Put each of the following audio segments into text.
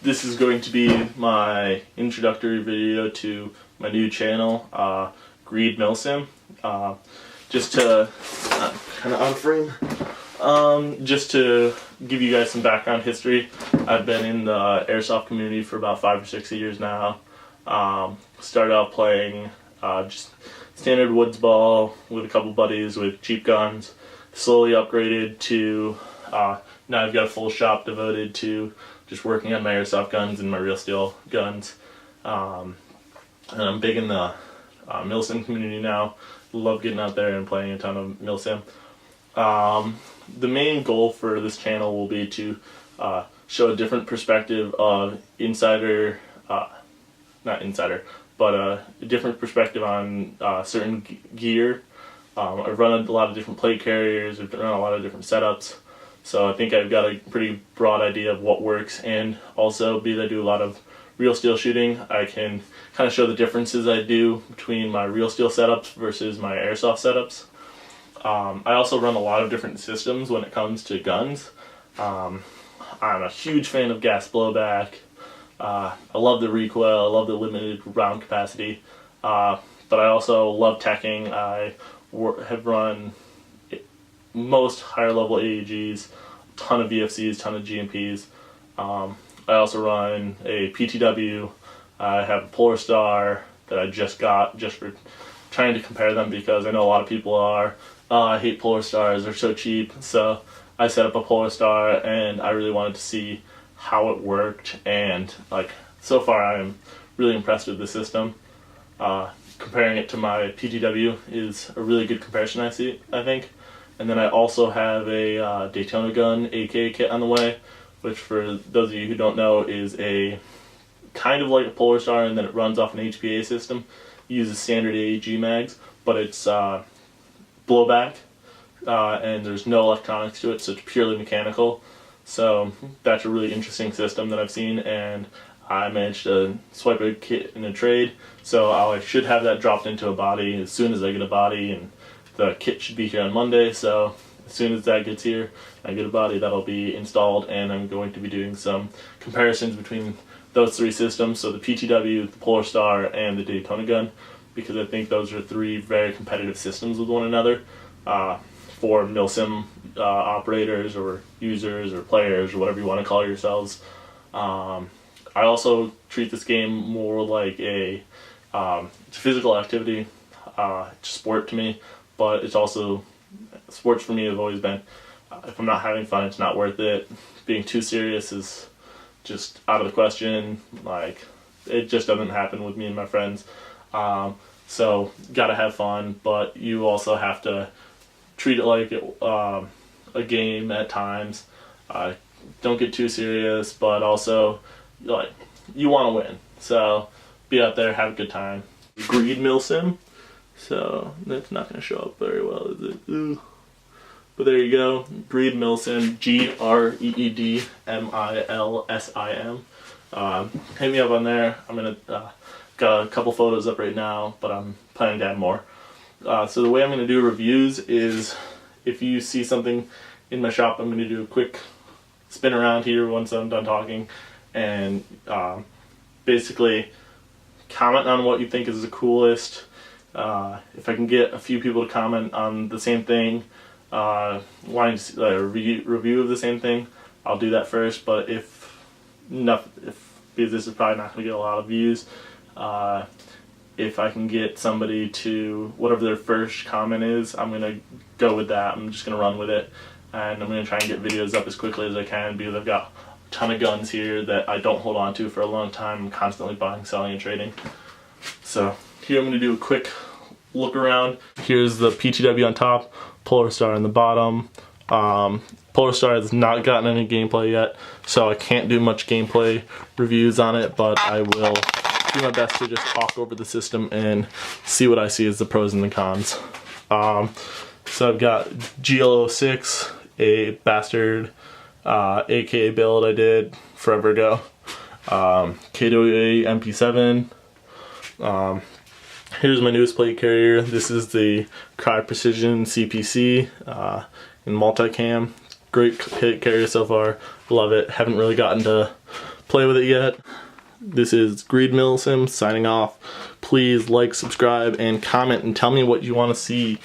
This is going to be my introductory video to my new channel, Greed Milsim. Just to, kind of out of frame, just to give you guys some background history. I've been in the airsoft community for about 5 or 6 years now. Started out playing just standard woods ball with a couple buddies with cheap guns. Slowly upgraded to now I've got a full shop devoted to just working on my airsoft guns and my real steel guns. And I'm big in the Milsim community now. Love getting out there and playing a ton of Milsim. The main goal for this channel will be to show a different perspective of not insider, but a different perspective on certain gear. I've run a lot of different plate carriers, I've run a lot of different setups, so I think I've got a pretty broad idea of what works, and also because I do a lot of real steel shooting, I can kind of show the differences I do between my real steel setups versus my airsoft setups. I also run a lot of different systems when it comes to guns. I'm a huge fan of gas blowback. I love the recoil, I love the limited round capacity, but I also love teching. I have run most higher level AEGs, a ton of VFCs, ton of GMPs. I also run a PTW. I have a Polar Star that I just got just for trying to compare them, because I know a lot of people are, I hate Polar Stars, they're so cheap. So I set up a Polar Star and I really wanted to see how it worked, and so far I'm really impressed with the system. Comparing it to my PTW is a really good comparison, I think. And then I also have a Daytona gun AK kit on the way, which for those of you who don't know is a kind of like a Polar Star, and then it runs off an HPA system. It uses standard AEG mags, but it's blowback, and there's no electronics to it, so it's purely mechanical. So that's a really interesting system that I've seen, and I managed to swipe a kit in a trade, so I should have that dropped into a body as soon as I get a body, and the kit should be here on Monday, so as soon as that gets here, I get a body, that'll be installed, and I'm going to be doing some comparisons between those three systems, so the PTW, the Polar Star, and the Daytona gun, because I think those are three very competitive systems with one another for Milsim operators or users or players or whatever you want to call yourselves. I also treat this game more like it's a physical activity. It's sport to me, but it's also, sports for me have always been, if I'm not having fun, it's not worth it. Being too serious is just out of the question. It just doesn't happen with me and my friends. So gotta have fun, but you also have to treat it like a game at times. Don't get too serious, but also you want to win. So be out there, have a good time. Greed Milsim. So that's not going to show up very well, is it? Ooh. But there you go. Greed Milsim. GreedMilsim. Hit me up on there. I'm gonna got a couple photos up right now, but I'm planning to add more. So the way I'm going to do reviews is, if you see something in my shop, I'm going to do a quick spin around here once I'm done talking, and basically comment on what you think is the coolest. If I can get a few people to comment on the same thing, wanting to see a review of the same thing, I'll do that first. But because this is probably not going to get a lot of views, if I can get somebody to, whatever their first comment is, I'm going to go with that. I'm just going to run with it, and I'm going to try and get videos up as quickly as I can, because I've got a ton of guns here that I don't hold on to for a long time. I'm constantly buying, selling, and trading. So here I'm going to do a quick look around. Here's the PTW on top, Polar Star on the bottom. Polar Star has not gotten any gameplay yet, so I can't do much gameplay reviews on it, but I will do my best to just talk over the system and see what I see as the pros and the cons. So I've got GL06, a bastard AKA build I did forever ago. KWA MP7. Here's my newest plate carrier. This is the Cry Precision CPC in multicam. Great plate carrier so far. Love it. Haven't really gotten to play with it yet. This is Greed Milsim signing off. Please like, subscribe, and comment and tell me what you want to see.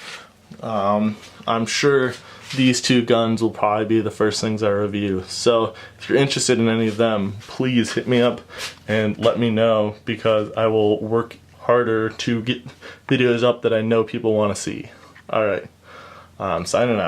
I'm sure these two guns will probably be the first things I review. So if you're interested in any of them, please hit me up and let me know, because I will work harder to get videos up that I know people want to see. Alright, I'm signing out.